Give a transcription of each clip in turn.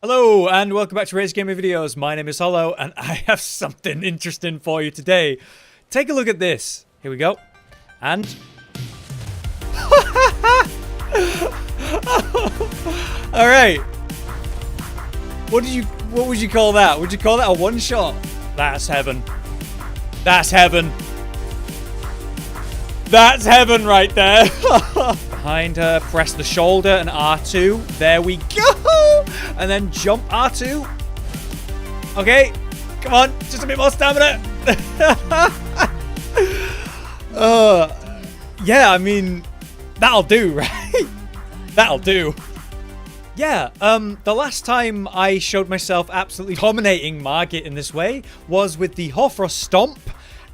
Hello and welcome back to RageGamingVideos. My name is Hollow and I have something interesting for you today. Take a look at this. Here we go. And... Alright. What would you call that? Would you call that a one-shot? That's heaven. That's heaven. That's heaven right there. Behind her, press the shoulder and R2. There we go. And then jump R2. Okay. Come on. Just a bit more stamina. Yeah, I mean, that'll do, right? That'll do. Yeah, the last time I showed myself absolutely dominating Margit in this way was with the Hoarfrost Stomp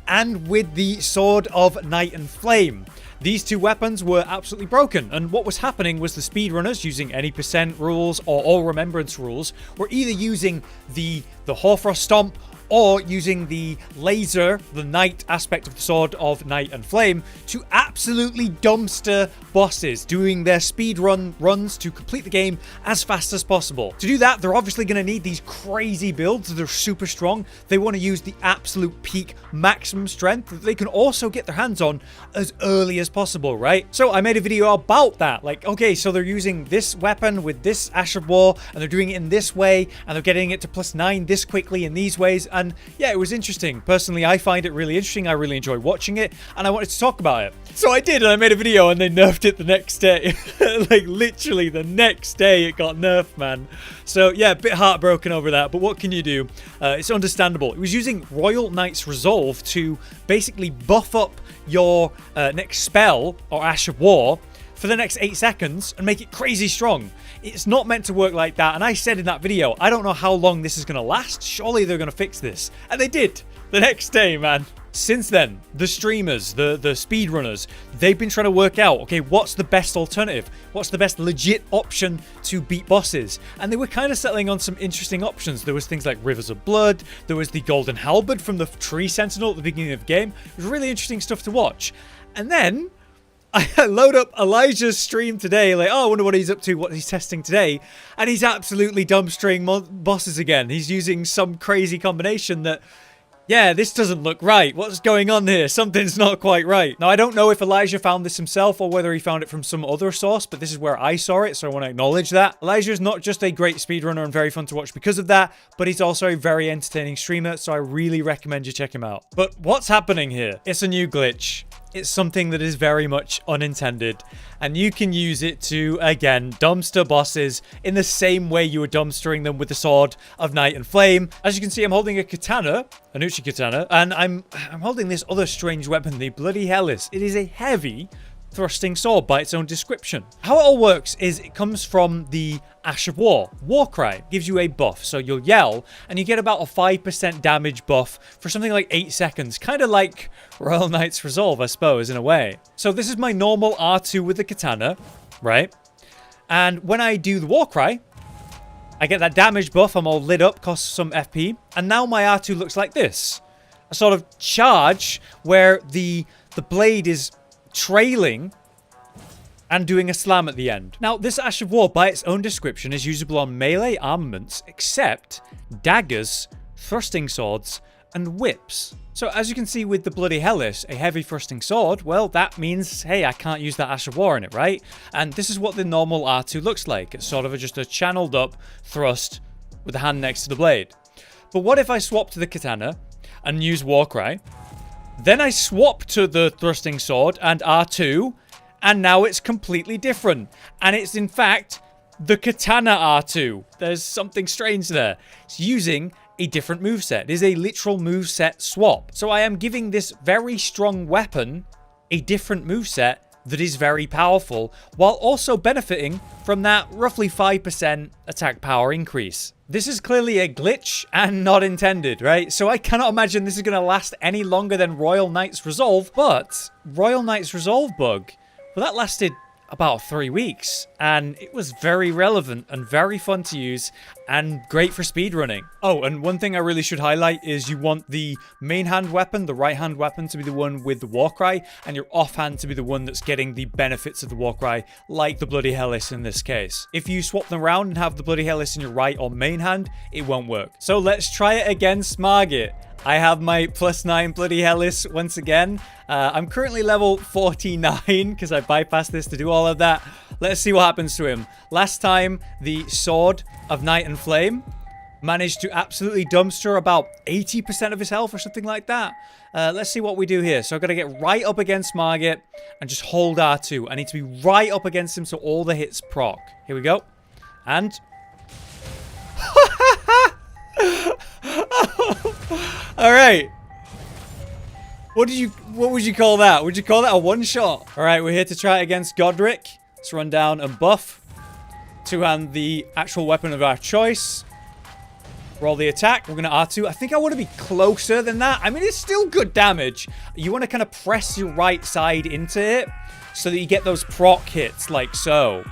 and with the Sword of Night and Flame. These two weapons were absolutely broken, and what was happening was the speedrunners using any percent rules or all remembrance rules were either using the Hoarfrost Stomp or using the laser, the night aspect of the Sword of Night and Flame, to absolutely dumpster bosses, doing their speedrun runs to complete the game as fast as possible. To do that, they're obviously going to need these crazy builds that are super strong. They want to use the absolute peak maximum strength that they can also get their hands on as early as possible, right? So I made a video about that. Like, okay, so they're using this weapon with this Ash of War, and they're doing it in this way, and they're getting it to +9 this quickly in these ways. And yeah, it was interesting. Personally, I find it really interesting. I really enjoy watching it, and I wanted to talk about it. So I did, and I made a video, and they nerfed it the next day. Like, literally the next day it got nerfed, man. So yeah, a bit heartbroken over that, but what can you do? It's understandable. It was using Royal Knight's Resolve to basically buff up your next spell, or Ash of War, for the next 8 seconds and make it crazy strong. It's not meant to work like that, and I said in that video, I don't know how long this is going to last. Surely they're going to fix this. And they did. The next day, man. Since then, the streamers, the speedrunners, they've been trying to work out, okay, what's the best alternative? What's the best legit option to beat bosses? And they were kind of settling on some interesting options. There was things like Rivers of Blood. There was the Golden Halberd from the Tree Sentinel at the beginning of the game. It was really interesting stuff to watch. And then I load up Elijah's stream today, like, oh, I wonder what he's up to, what he's testing today. And he's absolutely dumbstring bosses again. He's using some crazy combination that, yeah, this doesn't look right. What's going on here? Something's not quite right. Now, I don't know if Elijah found this himself or whether he found it from some other source, but this is where I saw it, so I want to acknowledge that. Elijah's not just a great speedrunner and very fun to watch because of that, but he's also a very entertaining streamer, so I really recommend you check him out. But what's happening here? It's a new glitch. It's something that is very much unintended, and you can use it to, again, dumpster bosses in the same way you were dumpstering them with the Sword of Night and Flame. As you can see, I'm holding a katana, a Nuchi katana, and I'm holding this other strange weapon, the Bloody Helice. It is a heavy thrusting sword by its own description. How it all works is it comes from the Ash of War. War Cry gives you a buff, so you'll yell, and you get about a 5% damage buff for something like 8 seconds. Kind of like Royal Knight's Resolve, I suppose, in a way. So this is my normal R2 with the katana, right? And when I do the War Cry, I get that damage buff, I'm all lit up, costs some FP, and now my R2 looks like this. A sort of charge where the blade is trailing and doing a slam at the end. Now, this Ash of War, by its own description, is usable on melee armaments, except daggers, thrusting swords, and whips. So, as you can see with the Bloody Helice, a heavy thrusting sword, well, that means, hey, I can't use that Ash of War in it, right? And this is what the normal R2 looks like. It's sort of just a channeled up thrust with the hand next to the blade. But what if I swap to the katana and use War Cry? Then I swap to the thrusting sword and R2, and now it's completely different. And it's, in fact, the katana R2. There's something strange there. It's using a different moveset. It is a literal moveset swap. So I am giving this very strong weapon a different moveset that is very powerful, while also benefiting from that roughly 5% attack power increase. This is clearly a glitch and not intended, right? So I cannot imagine this is going to last any longer than Royal Knight's Resolve, but Royal Knight's Resolve bug, well, that lasted about 3 weeks, and it was very relevant and very fun to use and great for speedrunning. Oh, and one thing I really should highlight is you want the main hand weapon, the right hand weapon, to be the one with the war cry, and your offhand to be the one that's getting the benefits of the war cry, like the Bloody Helice in this case. If you swap them around and have the Bloody Helice in your right or main hand, it won't work. So let's try it against Margit. I have my +9 Bloody Helice once again. I'm currently level 49 because I bypassed this to do all of that. Let's see what happens to him. Last time, the Sword of Night and Flame managed to absolutely dumpster about 80% of his health or something like that. Let's see what we do here. So I've got to get right up against Margit and just hold R2. I need to be right up against him so all the hits proc. Here we go. And... All right. What would you call that? Would you call that a one-shot? All right, we're here to try it against Godric. Let's run down and buff. Two-hand the actual weapon of our choice. Roll the attack. We're going to R2. I think I want to be closer than that. I mean, it's still good damage. You want to kind of press your right side into it so that you get those proc hits like so.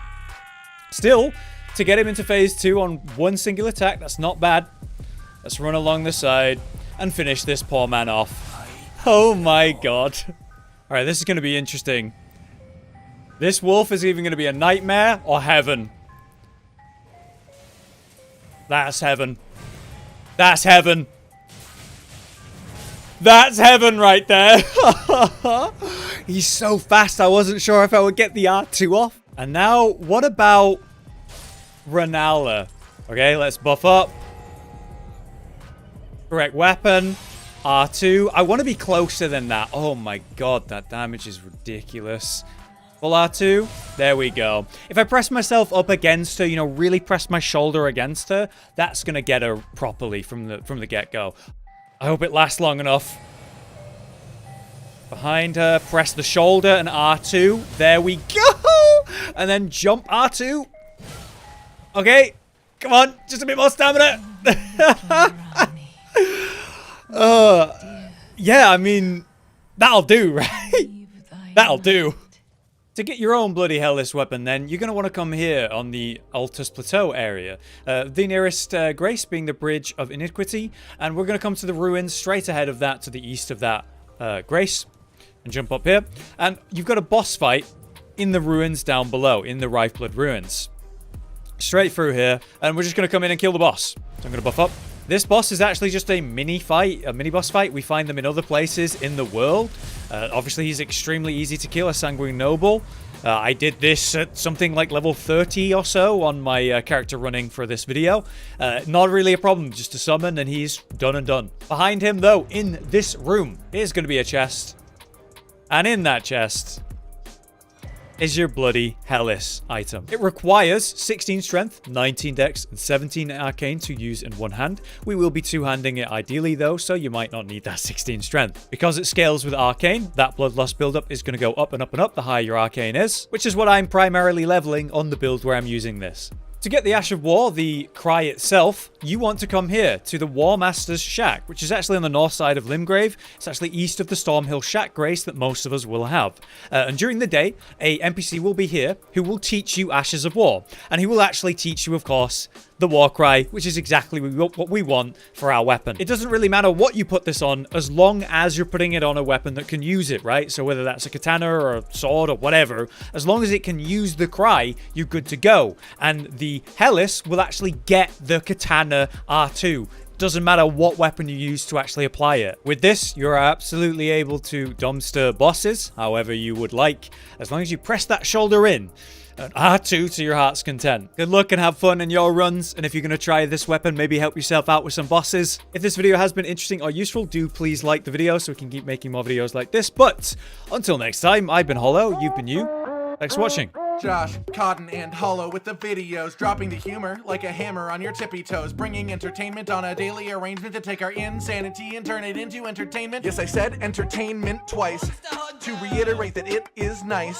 Still, to get him into phase 2 on one single attack, that's not bad. Let's run along the side and finish this poor man off. Oh my god. Alright, this is going to be interesting. This wolf is even going to be a nightmare or heaven. That's heaven. That's heaven. That's heaven right there. He's so fast, I wasn't sure if I would get the R2 off. And now, what about Renala? Okay, let's buff up. Correct weapon. R2. I want to be closer than that. Oh my god, that damage is ridiculous. Full R2. There we go. If I press myself up against her, you know, really press my shoulder against her, that's going to get her properly from the get-go. I hope it lasts long enough. Behind her, press the shoulder and R2. There we go. And then jump R2. Okay. Come on. Just a bit more stamina. Yeah, I mean, that'll do, right? That'll do. To get your own Bloody Helice weapon, then, you're going to want to come here on the Altus Plateau area. The nearest Grace being the Bridge of Iniquity, and we're going to come to the ruins straight ahead of that, to the east of that Grace, and jump up here. And you've got a boss fight in the ruins down below, in the Rifeblood ruins. Straight through here, and we're just going to come in and kill the boss. So I'm going to buff up. This boss is actually just a mini boss fight. We find them in other places in the world. Obviously, he's extremely easy to kill, a Sanguine Noble. I did this at something like level 30 or so on my character running for this video. Not really a problem, just to summon, and he's done and done. Behind him, though, in this room, is going to be a chest. And in that chest is your Bloody Helice item. It requires 16 strength, 19 dex, and 17 arcane to use in one hand. We will be two-handing it ideally though, so you might not need that 16 strength. Because it scales with arcane, that bloodlust buildup is going to go up and up and up the higher your arcane is, which is what I'm primarily leveling on the build where I'm using this. To get the Ash of War, the cry itself, you want to come here to the War Master's Shack, which is actually on the north side of Limgrave. It's actually east of the Stormhill Shack Grace that most of us will have. And during the day, a NPC will be here who will teach you Ashes of War. And he will actually teach you, of course, the War Cry, which is exactly what we want for our weapon. It doesn't really matter what you put this on, as long as you're putting it on a weapon that can use it, right? So whether that's a katana or a sword or whatever, as long as it can use the cry, you're good to go. And the Helice will actually get the katana R2. Doesn't matter what weapon you use to actually apply it. With this, you're absolutely able to dumpster bosses however you would like, as long as you press that shoulder in. And R2 to your heart's content. Good luck and have fun in your runs, and if you're going to try this weapon, maybe help yourself out with some bosses. If this video has been interesting or useful, do please like the video so we can keep making more videos like this. But until next time, I've been Hollow, you've been you. Thanks for watching. Josh, Cotton, and Hollow with the videos, dropping the humor like a hammer on your tippy toes, bringing entertainment on a daily arrangement to take our insanity and turn it into entertainment. Yes, I said entertainment twice, to reiterate that it is nice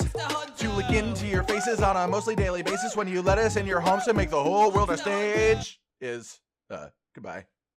to look into your faces on a mostly daily basis when you let us in your homes to make the whole world a stage. Goodbye.